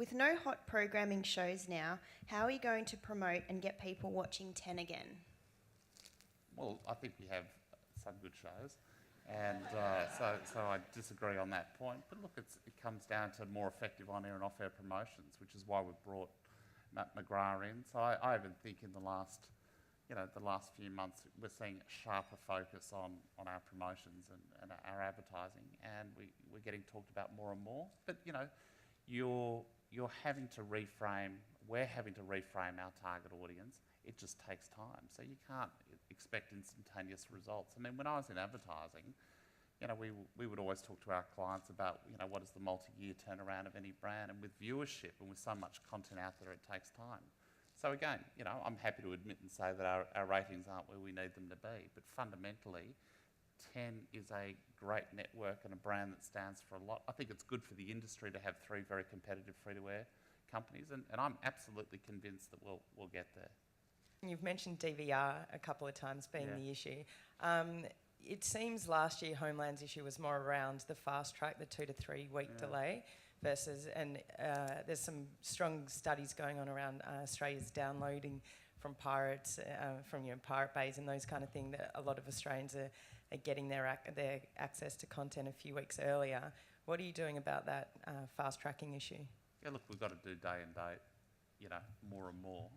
With no hot programming shows now, how are you going to promote and get people watching Ten again? Well, I think we have some good shows, and so I disagree on that point. But look, it comes down to more effective on-air and off-air promotions, which is why we've brought Matt McGrath in. So I even think in the last few months, we're seeing a sharper focus on our promotions and our advertising, and we're getting talked about more and more. But you're having to reframe. We're having to reframe our target audience. It just takes time, so you can't expect instantaneous results. I mean, when I was in advertising, we would always talk to our clients about what is the multi-year turnaround of any brand, and with viewership and with so much content out there, it takes time. So again, I'm happy to admit and say that our ratings aren't where we need them to be, but fundamentally, Ten is a great network and a brand that stands for a lot. I think it's good for the industry to have three very competitive free-to-air companies, and I'm absolutely convinced that we'll get there. You've mentioned DVR a couple of times being the issue. It seems last year Homeland's issue was more around the fast track, the 2 to 3 week delay, versus, and there's some strong studies going on around Australia's downloading from pirates, from pirate bays and those kind of things, that a lot of Australians are getting their access to content a few weeks earlier. What are you doing about that fast tracking issue? Yeah, look, we've got to do day and date, more and more.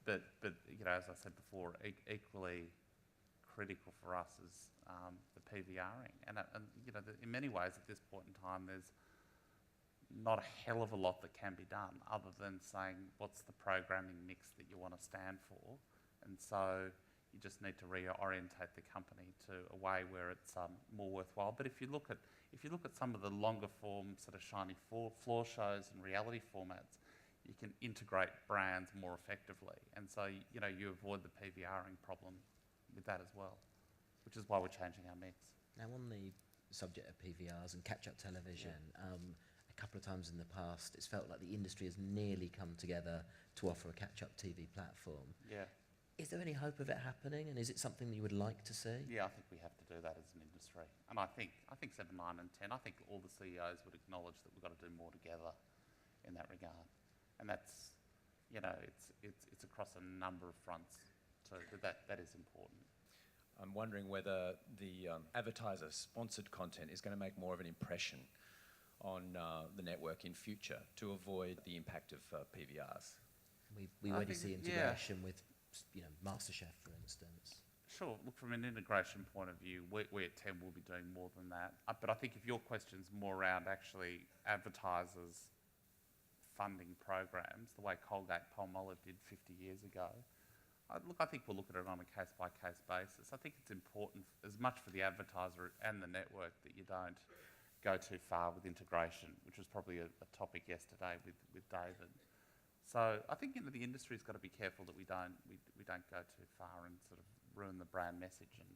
But as I said before, equally critical for us is the PVRing, and in many ways at this point in time, there's not a hell of a lot that can be done other than saying what's the programming mix that you want to stand for, and so you just need to reorientate the company to a way where it's more worthwhile. But if you look at some of the longer form sort of shiny floor shows and reality formats, you can integrate brands more effectively, and so you avoid the PVRing problem with that as well, which is why we're changing our mix. Now, on the subject of PVRs and catch-up television, a couple of times in the past, it's felt like the industry has nearly come together to offer a catch-up TV platform. Yeah. Is there any hope of it happening, and is it something that you would like to see? Yeah, I think we have to do that as an industry, and I think 7, 9 and 10, I think all the CEOs would acknowledge that we've got to do more together in that regard, and that's, it's across a number of fronts, so that is important. I'm wondering whether the advertiser-sponsored content is going to make more of an impression on the network in future to avoid the impact of PVRs. We already see integration with, MasterChef, for instance. Sure. Look, from an integration point of view, we at Ten will be doing more than that. But I think if your question's more around actually advertisers funding programs, the way Colgate-Palmolive did 50 years ago, I think we'll look at it on a case-by-case basis. I think it's important as much for the advertiser and the network that you don't go too far with integration, which was probably a topic yesterday with David. So I think the industry's got to be careful that we don't go too far and sort of ruin the brand message and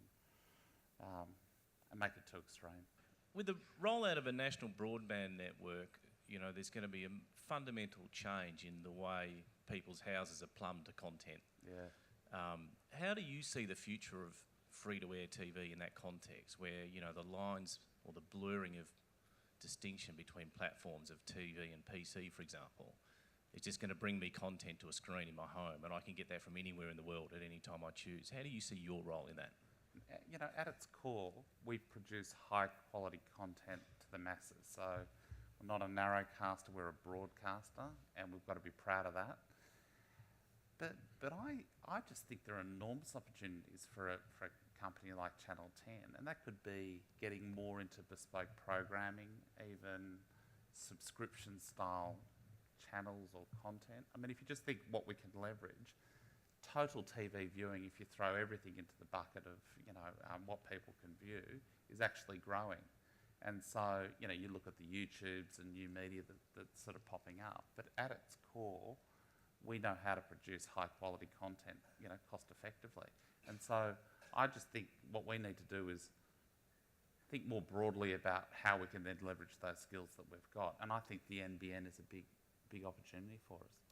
make it too extreme. With the rollout of a national broadband network, there's going to be a fundamental change in the way people's houses are plumbed to content. Yeah. How do you see the future of free-to-air TV in that context, where the lines or the blurring of distinction between platforms of TV and PC, for example, is just going to bring me content to a screen in my home, and I can get that from anywhere in the world at any time I choose? How do you see your role in that? At its core, we produce high-quality content to the masses. So we're not a narrowcaster, we're a broadcaster, and we've got to be proud of that. But I just think there are enormous opportunities for a company like Channel 10, and that could be getting more into bespoke programming, even subscription-style channels or content. I mean, if you just think what we can leverage, total TV viewing, if you throw everything into the bucket of what people can view, is actually growing. And so you look at the YouTubes and new media that's sort of popping up, but at its core, we know how to produce high quality content, cost effectively. And so I just think what we need to do is think more broadly about how we can then leverage those skills that we've got. And I think the NBN is a big opportunity for us.